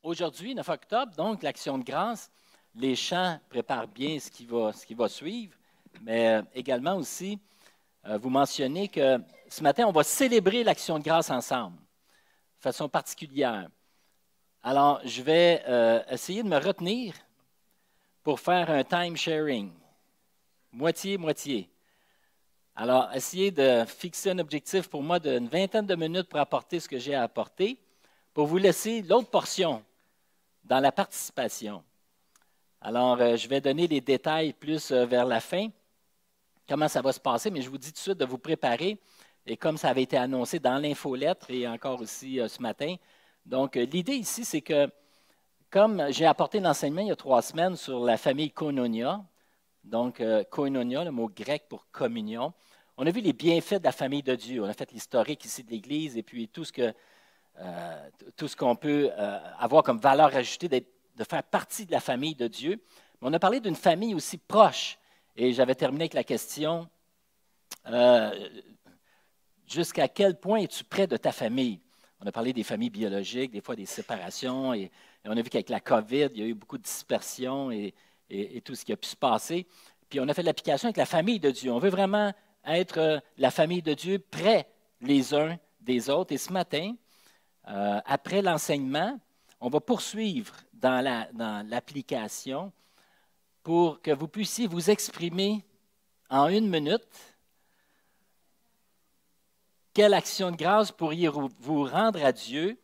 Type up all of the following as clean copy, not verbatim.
Aujourd'hui, 9 octobre, donc l'Action de grâce, les chants préparent bien ce qui va suivre, mais également aussi, vous mentionnez que ce matin, on va célébrer l'Action de grâce ensemble, de façon particulière. Alors, je vais essayer de me retenir pour faire un time sharing, moitié-moitié. Alors, essayez de fixer un objectif pour moi d'une vingtaine de minutes pour apporter ce que j'ai à apporter, pour vous laisser l'autre portion dans la participation. Alors, je vais donner les détails plus vers la fin, comment ça va se passer, mais je vous dis tout de suite de vous préparer. Et comme ça avait été annoncé dans l'infolettre et encore aussi ce matin, donc l'idée ici, c'est que comme j'ai apporté l'enseignement il y a 3 semaines sur la famille Koinonia, donc Koinonia, le mot grec pour communion, on a vu les bienfaits de la famille de Dieu. On a fait l'historique ici de l'Église et puis tout ce qu'on peut avoir comme valeur ajoutée de faire partie de la famille de Dieu. Mais on a parlé d'une famille aussi proche. Et j'avais terminé avec la question, jusqu'à quel point es-tu près de ta famille? On a parlé des familles biologiques, des fois des séparations, et on a vu qu'avec la COVID, il y a eu beaucoup de dispersion et tout ce qui a pu se passer. Puis on a fait l'application avec la famille de Dieu. On veut vraiment être la famille de Dieu près les uns des autres. Et ce matin, après l'enseignement, on va poursuivre dans l'application pour que vous puissiez vous exprimer en 1 minute. Quelle action de grâce pourriez-vous rendre à Dieu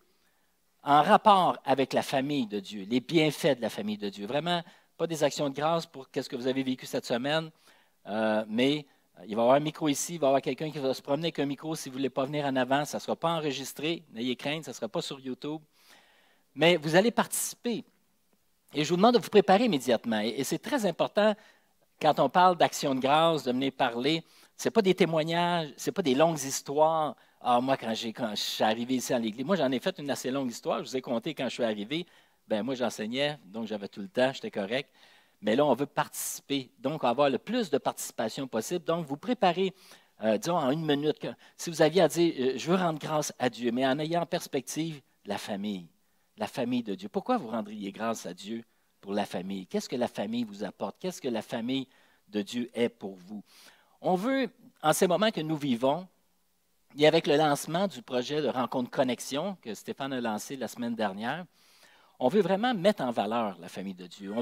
en rapport avec la famille de Dieu, les bienfaits de la famille de Dieu? Vraiment, pas des actions de grâce pour ce que vous avez vécu cette semaine, mais il va y avoir un micro ici, il va y avoir quelqu'un qui va se promener avec un micro. Si vous ne voulez pas venir en avant, ça ne sera pas enregistré. N'ayez crainte, ça ne sera pas sur YouTube. Mais vous allez participer. Et je vous demande de vous préparer immédiatement. Et c'est très important, quand on parle d'action de grâce, de venir parler, ce n'est pas des témoignages, ce n'est pas des longues histoires. Ah, moi, quand je suis arrivé ici à l'Église, moi, j'en ai fait une assez longue histoire. Je vous ai conté quand je suis arrivé. Bien, moi, j'enseignais, donc j'avais tout le temps, j'étais correct. Mais là, on veut participer. Donc, on va avoir le plus de participation possible. Donc, vous préparez, disons, en 1 minute. Si vous aviez à dire, je veux rendre grâce à Dieu, mais en ayant en perspective la famille de Dieu. Pourquoi vous rendriez grâce à Dieu pour la famille? Qu'est-ce que la famille vous apporte? Qu'est-ce que la famille de Dieu est pour vous? On veut, en ces moments que nous vivons, et avec le lancement du projet de Rencontre Connexion que Stéphane a lancé la semaine dernière, on veut vraiment mettre en valeur la famille de Dieu.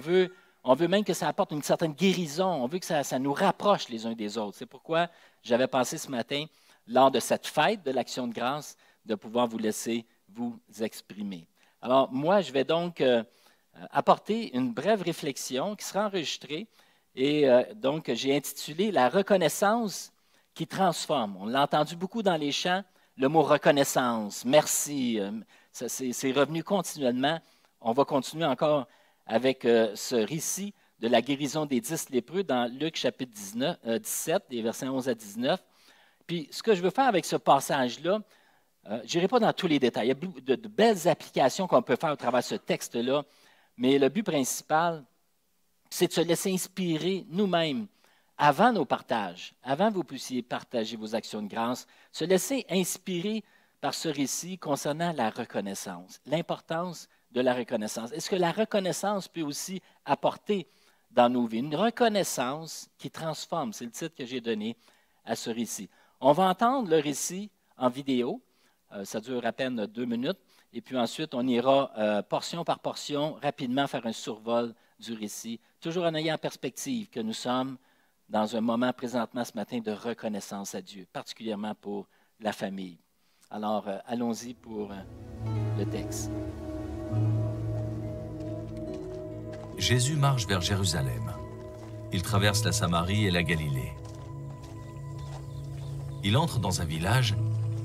On veut même que ça apporte une certaine guérison. On veut que ça nous rapproche les uns des autres. C'est pourquoi j'avais pensé ce matin, lors de cette fête de l'Action de grâce, de pouvoir vous laisser vous exprimer. Alors, moi, je vais donc apporter une brève réflexion qui sera enregistrée. Et donc, j'ai intitulé « La reconnaissance qui transforme ». On l'a entendu beaucoup dans les chants, le mot « reconnaissance »,« merci », c'est revenu continuellement. On va continuer encore avec ce récit de la guérison des 10 lépreux dans Luc chapitre 17, des versets 11 à 19. Puis, ce que je veux faire avec ce passage-là, je n'irai pas dans tous les détails. Il y a beaucoup de belles applications qu'on peut faire au travers de ce texte-là, mais le but principal, c'est de se laisser inspirer nous-mêmes avant nos partages, avant que vous puissiez partager vos actions de grâce, se laisser inspirer par ce récit concernant la reconnaissance, l'importance de la reconnaissance. Est-ce que la reconnaissance peut aussi apporter dans nos vies une reconnaissance qui transforme? C'est le titre que j'ai donné à ce récit. On va entendre le récit en vidéo. Ça dure à peine 2 minutes. Et puis ensuite, on ira portion par portion, rapidement faire un survol du récit, toujours en ayant en perspective que nous sommes dans un moment présentement ce matin de reconnaissance à Dieu, particulièrement pour la famille. Alors, allons-y pour le texte. Jésus marche vers Jérusalem. Il traverse la Samarie et la Galilée. Il entre dans un village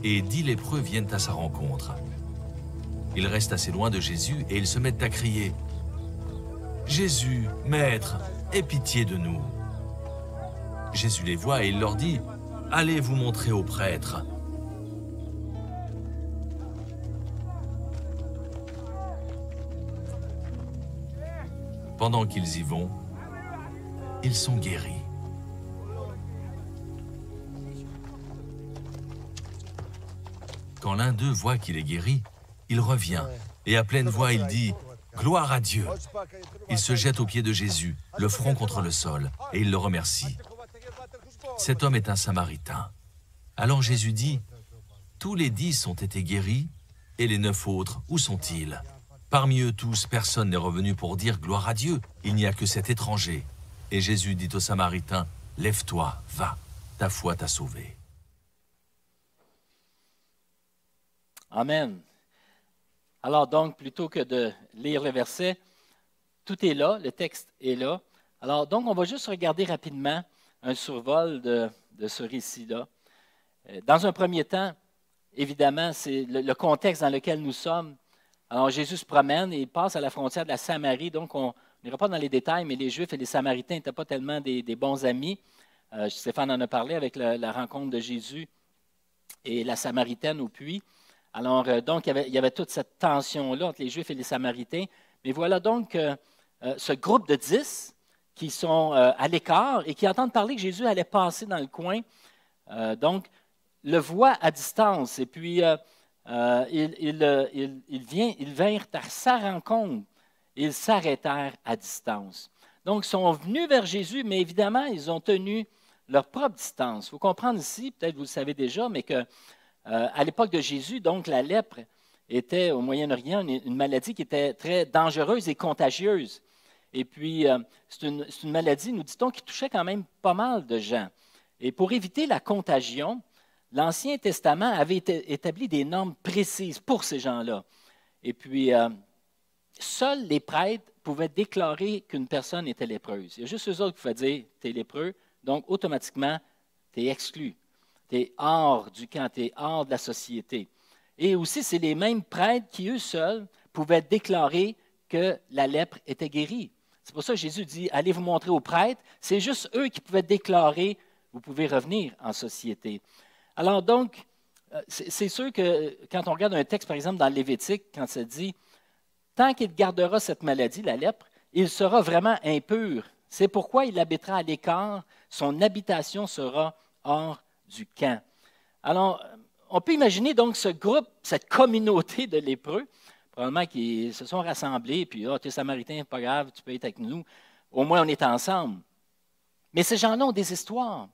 et 10 lépreux viennent à sa rencontre. Ils restent assez loin de Jésus et ils se mettent à crier « Jésus, Maître, aie pitié de nous !» Jésus les voit et il leur dit « Allez vous montrer aux prêtres !» Pendant qu'ils y vont, ils sont guéris. Quand l'un d'eux voit qu'il est guéri, il revient et à pleine voix il dit « Gloire à Dieu ». Il se jette aux pieds de Jésus, le front contre le sol, et il le remercie. Cet homme est un Samaritain. Alors Jésus dit « Tous les 10 ont été guéris, et les 9 autres, où sont-ils? Parmi eux tous, personne n'est revenu pour dire gloire à Dieu. Il n'y a que cet étranger. » Et Jésus dit au Samaritain « Lève-toi, va, ta foi t'a sauvé. » Amen. Alors donc, plutôt que de lire le verset, tout est là, le texte est là. Alors donc, on va juste regarder rapidement un survol de ce récit-là. Dans un premier temps, évidemment, c'est le contexte dans lequel nous sommes. Alors Jésus se promène et il passe à la frontière de la Samarie. Donc, on n'ira pas dans les détails, mais les Juifs et les Samaritains n'étaient pas tellement des bons amis. Stéphane en a parlé avec la rencontre de Jésus et la Samaritaine au puits. Alors, donc, il y avait toute cette tension-là entre les Juifs et les Samaritains. Mais voilà donc ce groupe de 10 qui sont à l'écart et qui entendent parler que Jésus allait passer dans le coin. Donc, le voient à distance. Et puis, ils vinrent à sa rencontre. Ils s'arrêtèrent à distance. Donc, ils sont venus vers Jésus, mais évidemment, ils ont tenu leur propre distance. Il faut comprendre ici, peut-être vous le savez déjà, mais que à l'époque de Jésus, donc, la lèpre était au Moyen-Orient une maladie qui était très dangereuse et contagieuse. Et puis, c'est une maladie, nous dit-on, qui touchait quand même pas mal de gens. Et pour éviter la contagion, l'Ancien Testament avait établi des normes précises pour ces gens-là. Et puis, seuls les prêtres pouvaient déclarer qu'une personne était lépreuse. Il y a juste eux autres qui pouvaient dire « tu es lépreux », donc automatiquement, tu es exclu. Tu es hors du camp, tu es hors de la société. Et aussi, c'est les mêmes prêtres qui, eux seuls, pouvaient déclarer que la lèpre était guérie. C'est pour ça que Jésus dit, allez vous montrer aux prêtres. C'est juste eux qui pouvaient déclarer, vous pouvez revenir en société. Alors donc, c'est sûr que quand on regarde un texte, par exemple, dans le Lévitique, quand ça dit, tant qu'il gardera cette maladie, la lèpre, il sera vraiment impur. C'est pourquoi il habitera à l'écart, son habitation sera hors du camp. Alors, on peut imaginer donc ce groupe, cette communauté de lépreux, probablement qui se sont rassemblés, puis « Ah, tu es samaritain, pas grave, tu peux être avec nous. Au moins, on est ensemble. » Mais ces gens-là ont des histoires.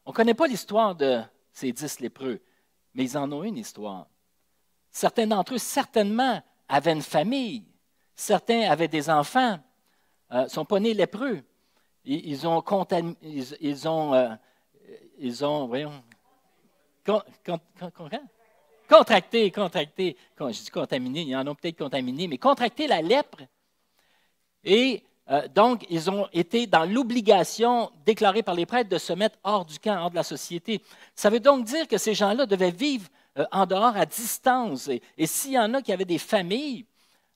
On ne connaît pas l'histoire de ces 10 lépreux, mais ils en ont une histoire. Certains d'entre eux, certainement, avaient une famille. Certains avaient des enfants, ne sont pas nés lépreux. Ils ont contracté, je dis contaminé, ils en ont peut-être contaminé, mais contracté la lèpre. Et donc, ils ont été dans l'obligation déclarée par les prêtres de se mettre hors du camp, hors de la société. Ça veut donc dire que ces gens-là devaient vivre en dehors à distance. Et s'il y en a qui avaient des familles,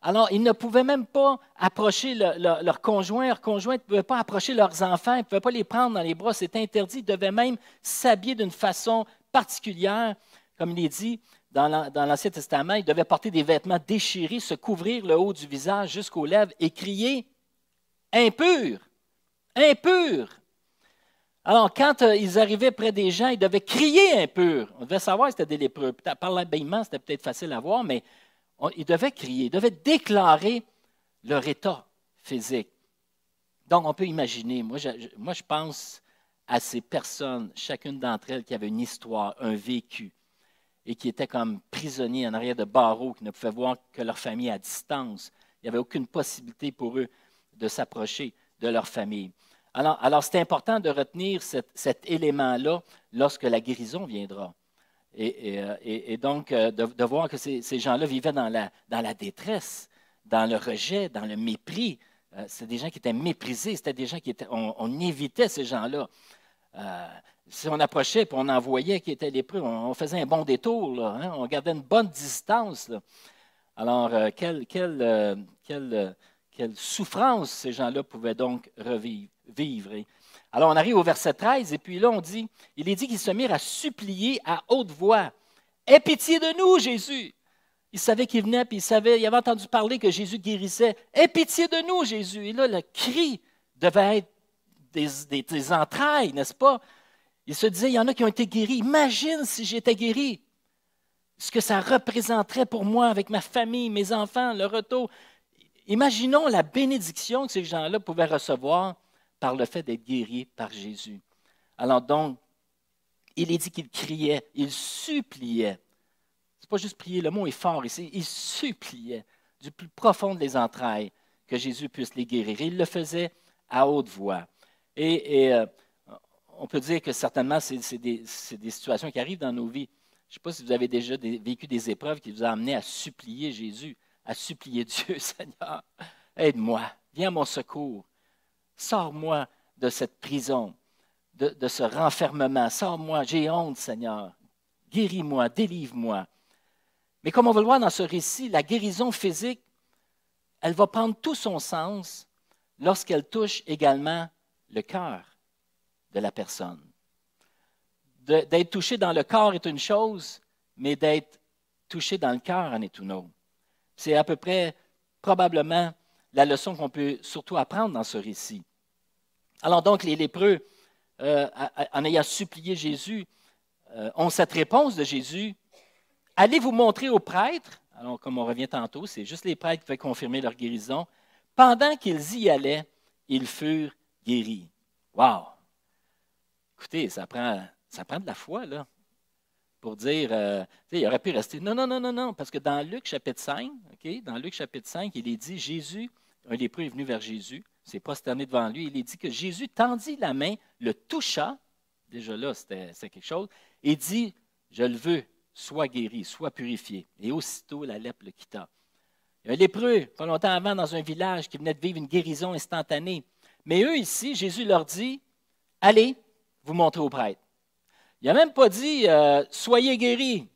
alors ils ne pouvaient même pas approcher leur conjoint. Leurs conjoints ne pouvaient pas approcher leurs enfants, ils ne pouvaient pas les prendre dans les bras, c'était interdit. Ils devaient même s'habiller d'une façon particulière. Comme il est dit dans l'Ancien Testament, ils devaient porter des vêtements déchirés, se couvrir le haut du visage jusqu'aux lèvres et crier « Impur! Impur! » Alors, quand ils arrivaient près des gens, ils devaient crier « Impur ». On devait savoir que c'était des lépreux. Par l'habillement, c'était peut-être facile à voir, mais ils devaient crier, ils devaient déclarer leur état physique. Donc, on peut imaginer, moi je pense à ces personnes, chacune d'entre elles qui avait une histoire, un vécu, et qui étaient comme prisonniers en arrière de barreaux, qui ne pouvaient voir que leur famille à distance. Il n'y avait aucune possibilité pour eux de s'approcher de leur famille. Alors c'est important de retenir cet élément-là lorsque la guérison viendra. Et donc, de voir que ces gens-là vivaient dans la détresse, dans le rejet, dans le mépris. C'est des gens qui étaient méprisés, c'était des gens on évitait ces gens-là. Si on approchait et on en voyait qui étaient lépreux, on faisait un bon détour, là, hein? On gardait une bonne distance. Là. Alors, quelle souffrance ces gens-là pouvaient donc vivre. Alors, on arrive au verset 13, et puis là, il est dit qu'ils se mirent à supplier à haute voix. « Aie pitié de nous, Jésus! » Ils savaient qu'il venait, puis ils avaient entendu parler que Jésus guérissait. « Aie pitié de nous, Jésus! » Et là, le cri devait être des entrailles, n'est-ce pas? Il se disait, il y en a qui ont été guéris. Imagine si j'étais guéri. ce que ça représenterait pour moi avec ma famille, mes enfants, le retour. Imaginons la bénédiction que ces gens-là pouvaient recevoir par le fait d'être guéris par Jésus. Alors donc, il est dit qu'il criait, il suppliait. Ce n'est pas juste prier, le mot est fort ici. Il suppliait du plus profond des entrailles que Jésus puisse les guérir. Et il le faisait à haute voix. Et on peut dire que certainement, c'est des situations qui arrivent dans nos vies. Je ne sais pas si vous avez déjà vécu des épreuves qui vous ont amené à supplier Jésus, à supplier Dieu, Seigneur, aide-moi, viens à mon secours, sors-moi de cette prison, de ce renfermement, sors-moi, j'ai honte, Seigneur, guéris-moi, délivre-moi. Mais comme on va le voir dans ce récit, la guérison physique, elle va prendre tout son sens lorsqu'elle touche également le cœur de la personne. D'être touché dans le corps est une chose, mais d'être touché dans le cœur en est une autre. C'est à peu près, probablement, la leçon qu'on peut surtout apprendre dans ce récit. Alors donc, les lépreux, en ayant supplié Jésus, ont cette réponse de Jésus. Allez vous montrer aux prêtres. Alors, comme on revient tantôt, c'est juste les prêtres qui pouvaient confirmer leur guérison. Pendant qu'ils y allaient, ils furent guéris. Wow! Écoutez, ça prend de la foi, là, pour dire, il aurait pu rester. Non, parce que dans Luc chapitre 5, dans Luc chapitre 5, il est dit, Jésus, un lépreux est venu vers Jésus, s'est prosterné devant lui, il est dit que Jésus tendit la main, le toucha, déjà là, c'était quelque chose, et dit, je le veux, sois guéri, sois purifié. Et aussitôt, la lèpre le quitta. Il y a un lépreux, pas longtemps avant, dans un village, qui venait de vivre une guérison instantanée. Mais eux, ici, Jésus leur dit, allez, vous montrer aux prêtres. Il n'a même pas dit « Soyez guéris ».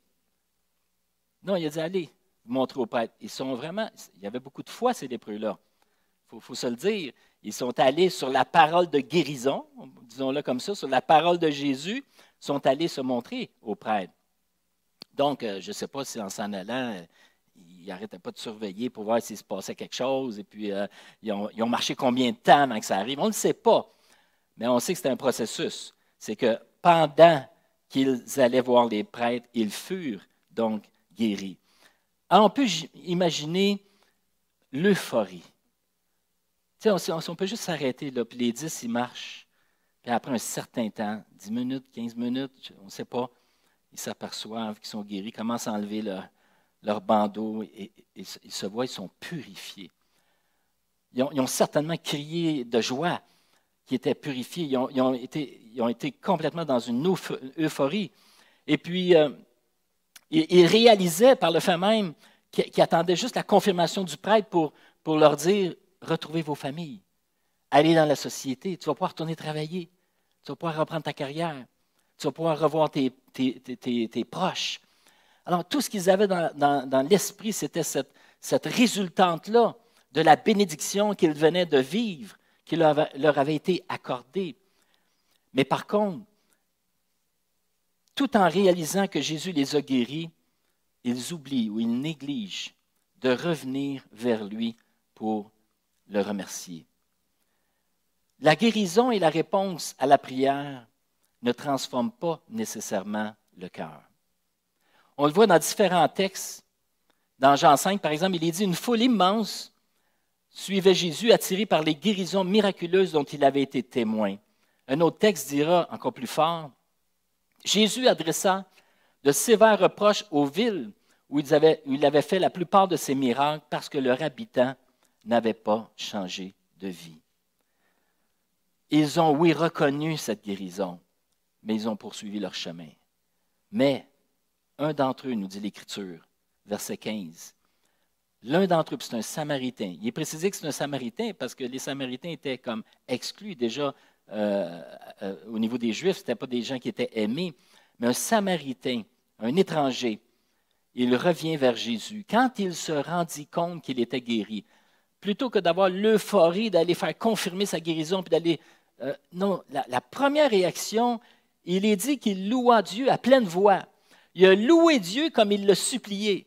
Non, il a dit « Allez, montrez aux prêtres ». Ils sont vraiment, il y avait beaucoup de foi, ces lépreux-là. Il faut se le dire. Ils sont allés sur la parole de guérison, disons-le comme ça, sur la parole de Jésus, sont allés se montrer aux prêtres. Donc, je ne sais pas si en s'en allant, ils n'arrêtaient pas de surveiller pour voir s'il se passait quelque chose. Et puis, ils ont marché combien de temps avant que ça arrive. On ne le sait pas. Mais on sait que c'est un processus. C'est que pendant qu'ils allaient voir les prêtres, ils furent donc guéris. Alors, on peut imaginer l'euphorie. Tu sais, on peut juste s'arrêter, là, puis les 10, ils marchent, puis après un certain temps, 10 minutes, 15 minutes, on ne sait pas, ils s'aperçoivent qu'ils sont guéris, commencent à enlever leur bandeau, et ils se voient, ils sont purifiés. Ils ont certainement crié de joie qui étaient purifiés. Ils ont été complètement dans une euphorie. Et puis, ils réalisaient par le fait même qu'ils attendaient juste la confirmation du prêtre pour leur dire « Retrouvez vos familles, allez dans la société, tu vas pouvoir retourner travailler, tu vas pouvoir reprendre ta carrière, tu vas pouvoir revoir tes proches. » Alors, tout ce qu'ils avaient dans l'esprit, c'était cette résultante-là de la bénédiction qu'ils venaient de vivre, qui leur avait été accordée. Mais par contre, tout en réalisant que Jésus les a guéris, ils oublient ou ils négligent de revenir vers lui pour le remercier. La guérison et la réponse à la prière ne transforment pas nécessairement le cœur. On le voit dans différents textes. Dans Jean 5, par exemple, il est dit « Une foule immense suivait Jésus attiré par les guérisons miraculeuses dont il avait été témoin. » Un autre texte dira encore plus fort, « Jésus adressa de sévères reproches aux villes où il avait fait la plupart de ses miracles parce que leurs habitants n'avaient pas changé de vie. » Ils ont, oui, reconnu cette guérison, mais ils ont poursuivi leur chemin. Mais un d'entre eux, nous dit l'Écriture, verset 15, l'un d'entre eux, c'est un Samaritain. Il est précisé que c'est un Samaritain parce que les Samaritains étaient comme exclus déjà au niveau des Juifs. Ce n'étaient pas des gens qui étaient aimés, mais un Samaritain, un étranger, il revient vers Jésus. Quand il se rendit compte qu'il était guéri, plutôt que d'avoir l'euphorie d'aller faire confirmer sa guérison, puis d'aller... non, la première réaction, il est dit qu'il loua Dieu à pleine voix. Il a loué Dieu comme il l'a supplié.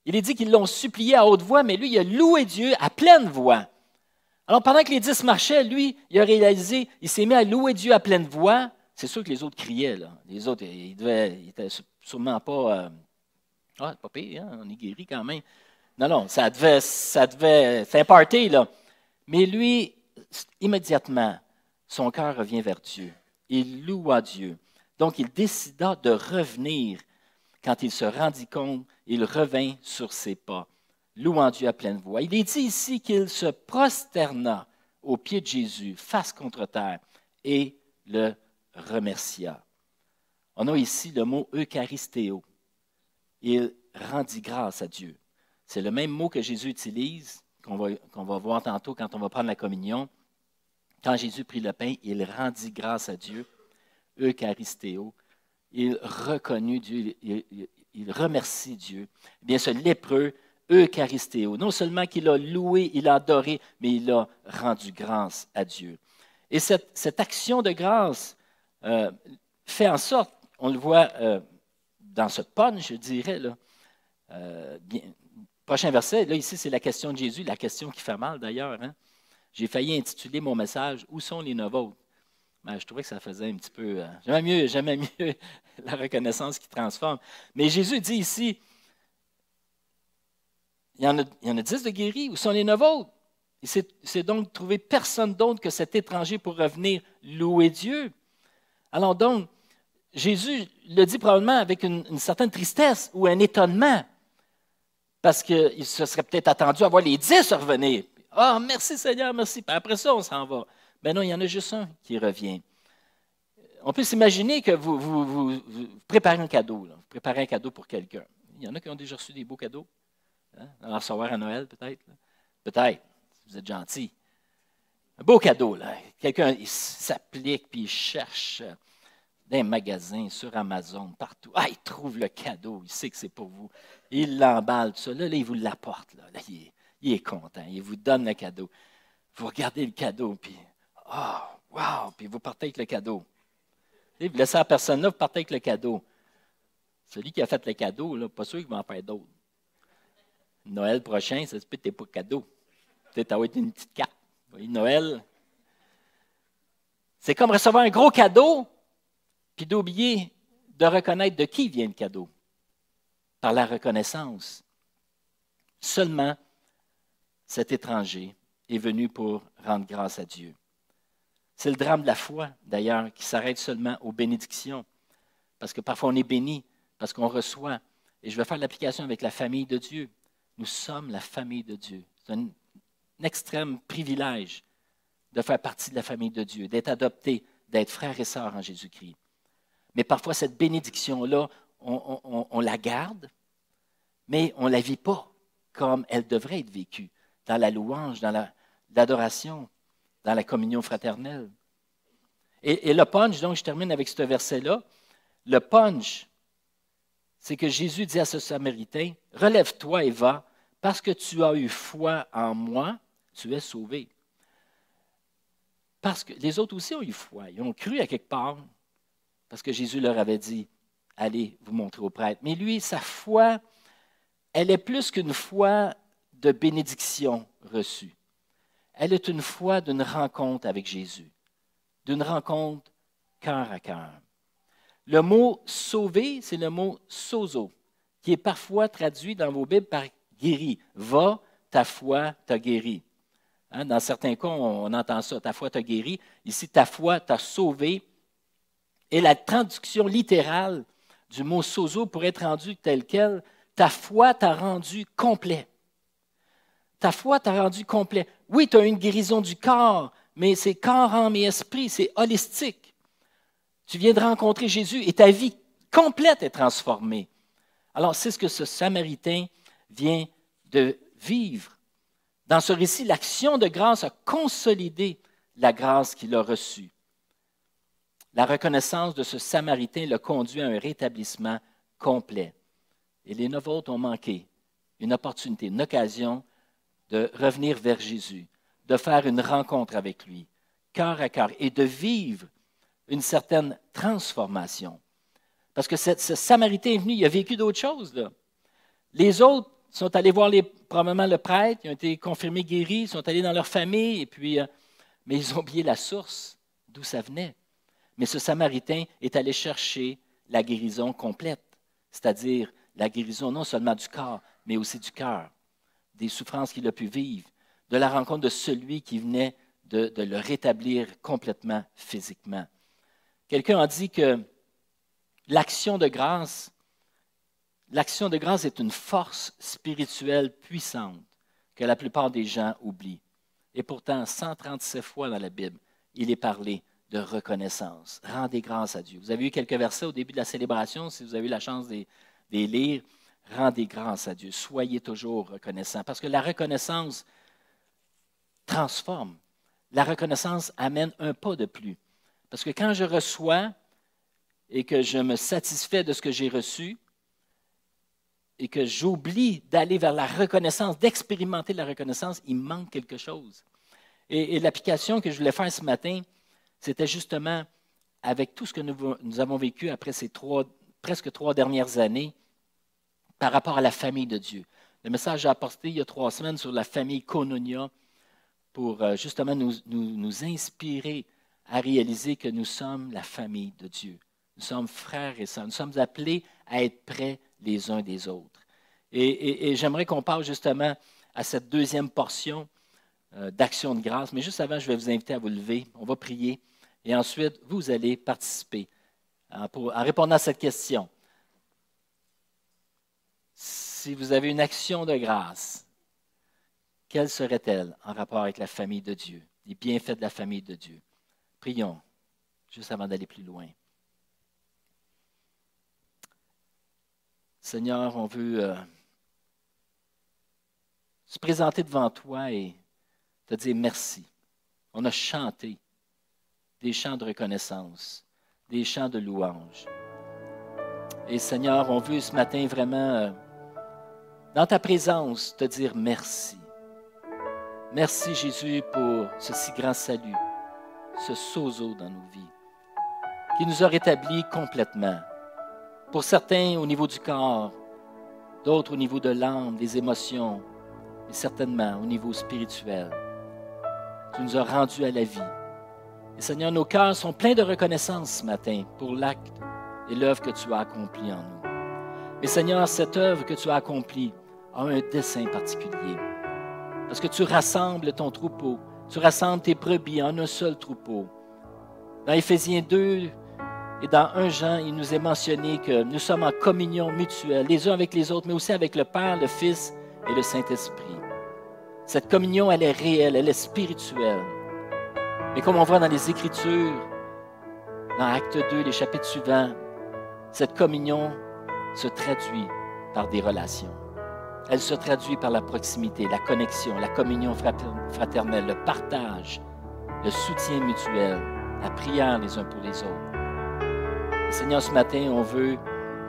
Il est dit qu'ils l'ont supplié à haute voix, mais lui, il a loué Dieu à pleine voix. Alors, pendant que les 10 marchaient, lui, il a réalisé, il s'est mis à louer Dieu à pleine voix. C'est sûr que les autres criaient, là. Les autres, ils n'étaient sûrement pas Ah, pas pire, hein? On est guéri quand même. Non, non, c'est un party, là. Mais lui, immédiatement, son cœur revient vers Dieu. Il loua Dieu. Donc, il décida de revenir. Quand il se rendit compte, il revint sur ses pas, louant Dieu à pleine voix. Il est dit ici qu'il se prosterna aux pieds de Jésus, face contre terre, et le remercia. On a ici le mot eucharistéo. Il rendit grâce à Dieu. C'est le même mot que Jésus utilise, qu'on va voir tantôt quand on va prendre la communion. Quand Jésus prit le pain, il rendit grâce à Dieu, eucharistéo. Il reconnut Dieu, il remercie Dieu. Eh bien, ce lépreux, eucharistéo, non seulement qu'il a loué, il a adoré, mais il a rendu grâce à Dieu. Et cette action de grâce fait en sorte, on le voit dans ce punch, je dirais, là, prochain verset, là, ici, c'est la question de Jésus, la question qui fait mal d'ailleurs. Hein? J'ai failli intituler mon message « Où sont les neuf autres? » Ben, je trouvais que ça faisait un petit peu... J'aimais mieux la reconnaissance qui transforme. Mais Jésus dit ici, il y en a 10 de guéris, où sont les 9 autres? Il s'est donc trouvé personne d'autre que cet étranger pour revenir louer Dieu. Alors donc, Jésus le dit probablement avec une certaine tristesse ou un étonnement, parce qu'il se serait peut-être attendu à voir les 10 revenir. « Ah, merci Seigneur, merci. » Puis après ça, on s'en va. Ben non, il y en a juste un qui revient. On peut s'imaginer que vous préparez un cadeau. Là. Vous préparez un cadeau pour quelqu'un. Il y en a qui ont déjà reçu des beaux cadeaux. Hein? On va en recevoir à Noël, peut-être. Peut-être, si vous êtes gentil. Un beau cadeau. Là. Quelqu'un il s'applique puis il cherche dans les magasins, sur Amazon, partout. Ah, il trouve le cadeau. Il sait que c'est pour vous. Il l'emballe, tout ça. Là, il vous l'apporte. Là, il est content. Il vous donne le cadeau. Vous regardez le cadeau, puis « Ah, oh, wow! » Puis vous partez avec le cadeau. Et vous laissez la personne-là, vous partez avec le cadeau. Celui qui a fait le cadeau, là, pas sûr qu'il va en faire d'autres. Noël prochain, ça se peut que tu n'aies pas de cadeau. Peut-être avoir une petite carte. Vous voyez, Noël. C'est comme recevoir un gros cadeau, puis d'oublier de reconnaître de qui vient le cadeau. Par la reconnaissance. Seulement, cet étranger est venu pour rendre grâce à Dieu. C'est le drame de la foi, d'ailleurs, qui s'arrête seulement aux bénédictions. Parce que parfois on est béni, parce qu'on reçoit. Et je vais faire l'application avec la famille de Dieu. Nous sommes la famille de Dieu. C'est un extrême privilège de faire partie de la famille de Dieu, d'être adopté, d'être frères et sœurs en Jésus-Christ. Mais parfois, cette bénédiction-là, on la garde, mais on ne la vit pas comme elle devrait être vécue, dans la louange, dans l'adoration, dans la communion fraternelle. Et le punch, donc je termine avec ce verset-là, le punch, c'est que Jésus dit à ce Samaritain, « Relève-toi et va, parce que tu as eu foi en moi, tu es sauvé. » Parce que les autres aussi ont eu foi, ils ont cru à quelque part, parce que Jésus leur avait dit, « Allez vous montrer au prêtre. » Mais lui, sa foi, elle est plus qu'une foi de bénédiction reçue. Elle est une foi d'une rencontre avec Jésus, d'une rencontre cœur à cœur. Le mot « sauver », c'est le mot « sozo », qui est parfois traduit dans vos Bibles par « guéri ». « Va, ta foi t'a guéri ». Hein, dans certains cas, on entend ça, « ta foi t'a guéri ». Ici, « ta foi t'a sauvé ». Et la traduction littérale du mot « sozo » pourrait être rendue telle quelle, « ta foi t'a rendu complet ». Ta foi t'a rendu complet. Oui, tu as une guérison du corps, mais c'est corps, âme et esprit, c'est holistique. Tu viens de rencontrer Jésus et ta vie complète est transformée. Alors, c'est ce que ce Samaritain vient de vivre. Dans ce récit, l'action de grâce a consolidé la grâce qu'il a reçue. La reconnaissance de ce Samaritain l'a conduit à un rétablissement complet. Et les 9 autres ont manqué une opportunité, une occasion de revenir vers Jésus, de faire une rencontre avec lui, cœur à cœur, et de vivre une certaine transformation. Parce que ce Samaritain est venu, il a vécu d'autres choses. Là. Les autres sont allés voir probablement le prêtre, ils ont été confirmés guéris, ils sont allés dans leur famille, et puis, mais ils ont oublié la source d'où ça venait. Mais ce Samaritain est allé chercher la guérison complète, c'est-à-dire la guérison non seulement du corps, mais aussi du cœur, des souffrances qu'il a pu vivre, de la rencontre de celui qui venait de le rétablir complètement physiquement. Quelqu'un a dit que l'action de grâce est une force spirituelle puissante que la plupart des gens oublient. Et pourtant, 137 fois dans la Bible, il est parlé de reconnaissance. Rendez grâce à Dieu. Vous avez eu quelques versets au début de la célébration, si vous avez eu la chance de les lire. Rendez grâce à Dieu. Soyez toujours reconnaissants. Parce que la reconnaissance transforme. La reconnaissance amène un pas de plus. Parce que quand je reçois et que je me satisfais de ce que j'ai reçu et que j'oublie d'aller vers la reconnaissance, d'expérimenter la reconnaissance, il me manque quelque chose. Et l'application que je voulais faire ce matin, c'était justement avec tout ce que nous avons vécu après ces presque 3 dernières années par rapport à la famille de Dieu. Le message que j'ai apporté il y a 3 semaines sur la famille Koinonia pour justement nous inspirer à réaliser que nous sommes la famille de Dieu. Nous sommes frères et sœurs. Nous sommes appelés à être près les uns des autres. Et j'aimerais qu'on parle justement à cette deuxième portion d'action de grâce. Mais juste avant, je vais vous inviter à vous lever. On va prier. Et ensuite, vous allez participer en répondant à cette question. Si vous avez une action de grâce, quelle serait-elle en rapport avec la famille de Dieu, les bienfaits de la famille de Dieu? Prions, juste avant d'aller plus loin. Seigneur, on veut se présenter devant toi et te dire merci. On a chanté des chants de reconnaissance, des chants de louange. Et Seigneur, on veut ce matin vraiment, dans ta présence, te dire merci. Merci Jésus pour ce si grand salut, ce sozo dans nos vies, qui nous a rétablis complètement. Pour certains au niveau du corps, d'autres au niveau de l'âme, des émotions, et certainement au niveau spirituel. Tu nous as rendus à la vie. Et Seigneur, nos cœurs sont pleins de reconnaissance ce matin pour l'acte et l'œuvre que tu as accomplie en nous. Mais Seigneur, cette œuvre que tu as accomplie a un dessein particulier. Parce que tu rassembles ton troupeau, tu rassembles tes brebis en un seul troupeau. Dans Éphésiens 2 et dans 1 Jean, il nous est mentionné que nous sommes en communion mutuelle, les uns avec les autres, mais aussi avec le Père, le Fils et le Saint-Esprit. Cette communion, elle est réelle, elle est spirituelle. Mais comme on voit dans les Écritures, dans Acte 2, les chapitres suivants, cette communion se traduit par des relations. Elle se traduit par la proximité, la connexion, la communion fraternelle, le partage, le soutien mutuel, la prière les uns pour les autres. Et Seigneur, ce matin, on veut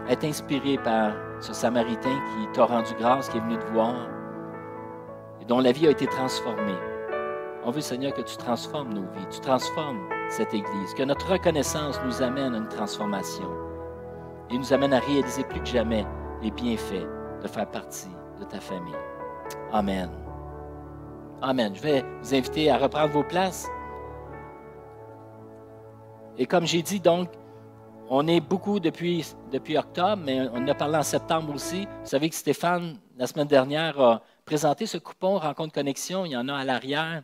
être inspiré par ce Samaritain qui t'a rendu grâce, qui est venu te voir et dont la vie a été transformée. On veut, Seigneur, que tu transformes nos vies, tu transformes cette Église, que notre reconnaissance nous amène à une transformation et nous amène à réaliser plus que jamais les bienfaits de faire partie de ta famille. Amen. Amen. Je vais vous inviter à reprendre vos places. Et comme j'ai dit, donc, on est beaucoup depuis octobre, mais on en a parlé en septembre aussi. Vous savez que Stéphane, la semaine dernière, a présenté ce coupon Rencontre Connexion. Il y en a à l'arrière.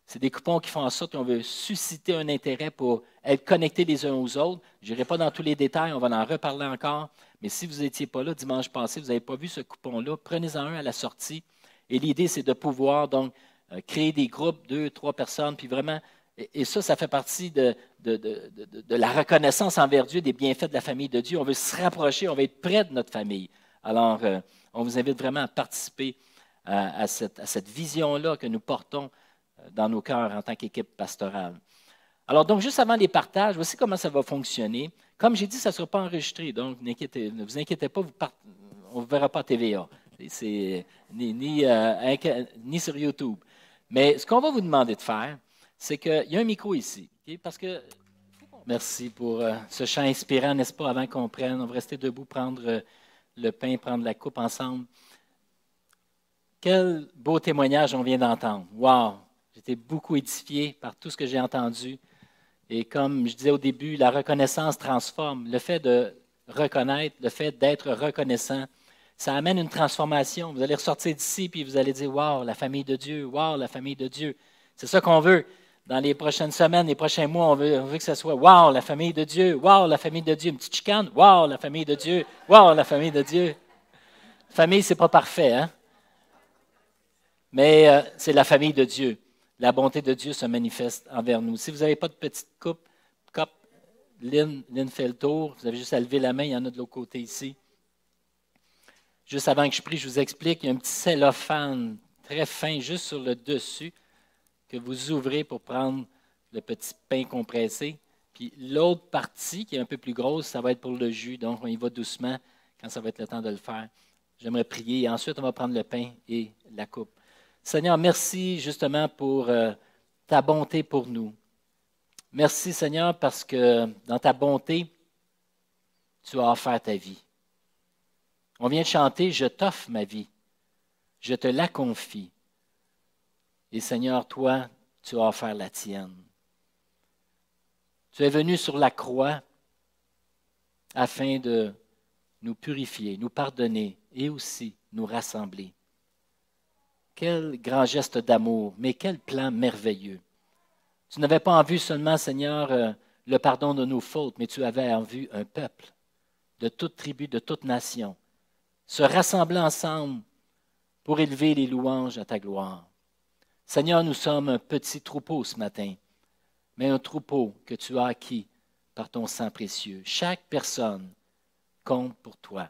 C'est des coupons qui font en sorte qu'on veut susciter un intérêt pour être connectés les uns aux autres. Je n'irai pas dans tous les détails, on va en reparler encore. Mais si vous n'étiez pas là dimanche passé, vous n'avez pas vu ce coupon-là, prenez-en un à la sortie. Et l'idée, c'est de pouvoir donc créer des groupes, 2, 3 personnes, puis vraiment, et ça fait partie de la reconnaissance envers Dieu, des bienfaits de la famille de Dieu. On veut se rapprocher, on veut être près de notre famille. Alors, on vous invite vraiment à participer à cette vision-là que nous portons dans nos cœurs en tant qu'équipe pastorale. Alors, donc, juste avant les partages, voici comment ça va fonctionner. Comme j'ai dit, ça ne sera pas enregistré, donc ne vous inquiétez pas, on ne verra pas à TVA, ni sur YouTube. Mais ce qu'on va vous demander de faire, c'est qu'il y a un micro ici, okay? Parce que, merci pour ce chant inspirant, n'est-ce pas, avant qu'on prenne, on va rester debout, prendre le pain, prendre la coupe ensemble. Quel beau témoignage on vient d'entendre. Wow! J'étais beaucoup édifié par tout ce que j'ai entendu. Et comme je disais au début, la reconnaissance transforme. Le fait de reconnaître, le fait d'être reconnaissant, Ça amène une transformation. Vous allez ressortir d'ici puis vous allez dire « Wow, la famille de Dieu! Wow, la famille de Dieu! » C'est ça qu'on veut. Dans les prochaines semaines, les prochains mois, on veut que ce soit « Wow, la famille de Dieu! Wow, la famille de Dieu! » Une petite chicane. « Wow, la famille de Dieu! Wow, la famille de Dieu! » Famille, ce n'est pas parfait, hein? Mais c'est la famille de Dieu. La bonté de Dieu se manifeste envers nous. Si vous n'avez pas de petite coupe, Lynn fait le tour. Vous avez juste à lever la main. Il y en a de l'autre côté ici. Juste avant que je prie, je vous explique. Il y a un petit cellophane très fin juste sur le dessus que vous ouvrez pour prendre le petit pain compressé. Puis l'autre partie, qui est un peu plus grosse, ça va être pour le jus. Donc, on y va doucement quand ça va être le temps de le faire. J'aimerais prier. Et ensuite, on va prendre le pain et la coupe. Seigneur, merci justement pour ta bonté pour nous. Merci, Seigneur, parce que dans ta bonté, tu as offert ta vie. On vient de chanter « Je t'offre ma vie, je te la confie. » Et Seigneur, toi, tu as offert la tienne. Tu es venu sur la croix afin de nous purifier, nous pardonner et aussi nous rassembler. Quel grand geste d'amour, mais quel plan merveilleux. Tu n'avais pas en vue seulement, Seigneur, le pardon de nos fautes, mais tu avais en vue un peuple de toute tribu, de toute nation, se rassembler ensemble pour élever les louanges à ta gloire. Seigneur, nous sommes un petit troupeau ce matin, mais un troupeau que tu as acquis par ton sang précieux. Chaque personne compte pour toi.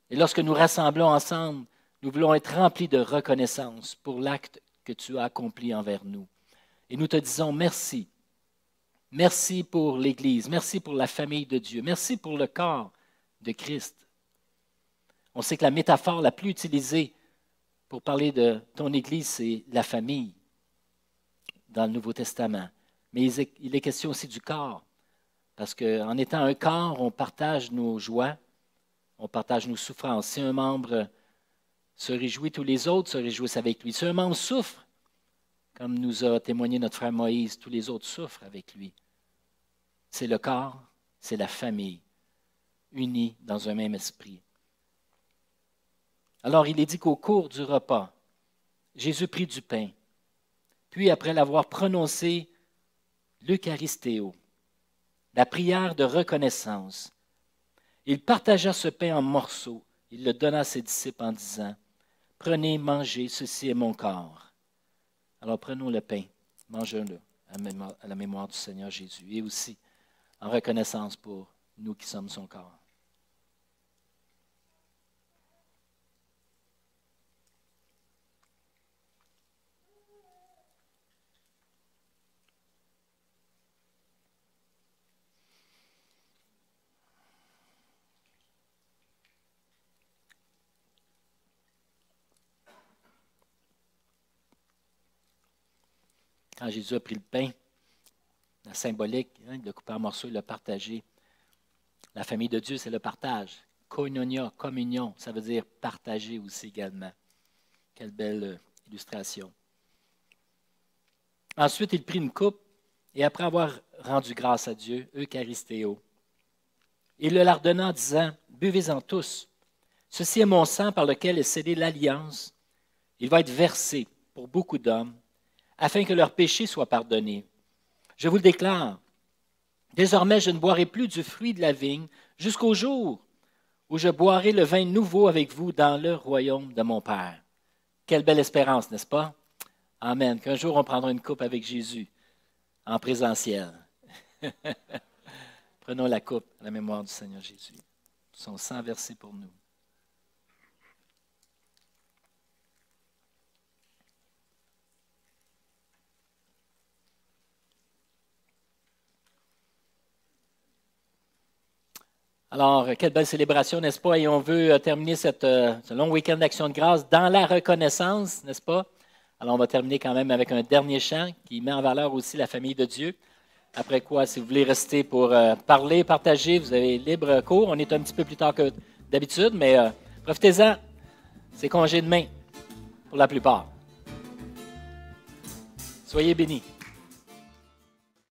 Et lorsque nous rassemblons ensemble, nous voulons être remplis de reconnaissance pour l'acte que tu as accompli envers nous. Et nous te disons merci. Merci pour l'Église. Merci pour la famille de Dieu. Merci pour le corps de Christ. On sait que la métaphore la plus utilisée pour parler de ton Église, c'est la famille dans le Nouveau Testament. Mais il est question aussi du corps. Parce qu'en étant un corps, on partage nos joies, on partage nos souffrances. Si un membre se réjouit, tous les autres se réjouissent avec lui. Si un membre souffre, comme nous a témoigné notre frère Moïse, tous les autres souffrent avec lui. C'est le corps, c'est la famille, unis dans un même esprit. Alors, il est dit qu'au cours du repas, Jésus prit du pain, puis après l'avoir prononcé l'Eucharistéo, la prière de reconnaissance, il partagea ce pain en morceaux, il le donna à ses disciples en disant « Prenez, mangez, ceci est mon corps. » Alors prenons le pain, mangeons-le à la mémoire du Seigneur Jésus et aussi en reconnaissance pour nous qui sommes son corps. Quand Jésus a pris le pain, la symbolique, il l'a coupé en morceaux, il l'a partagé. La famille de Dieu, c'est le partage. Koinonia, communion, ça veut dire partager aussi également. Quelle belle illustration. Ensuite, il prit une coupe et après avoir rendu grâce à Dieu, Eucharistéo, il le leur donna en disant « Buvez-en tous. Ceci est mon sang par lequel est scellée l'alliance. Il va être versé pour beaucoup d'hommes, afin que leurs péchés soient pardonnés. Je vous le déclare, désormais je ne boirai plus du fruit de la vigne jusqu'au jour où je boirai le vin nouveau avec vous dans le royaume de mon Père. » Quelle belle espérance, n'est-ce pas? Amen. Qu'un jour on prendra une coupe avec Jésus en présentiel. Prenons la coupe à la mémoire du Seigneur Jésus. Son sang versé pour nous. Alors, quelle belle célébration, n'est-ce pas? Et on veut terminer ce long week-end d'Action de grâce dans la reconnaissance, n'est-ce pas? Alors, on va terminer quand même avec un dernier chant qui met en valeur aussi la famille de Dieu. Après quoi, si vous voulez rester pour parler, partager, vous avez libre cours. On est un petit peu plus tard que d'habitude, mais profitez-en. C'est congé demain pour la plupart. Soyez bénis.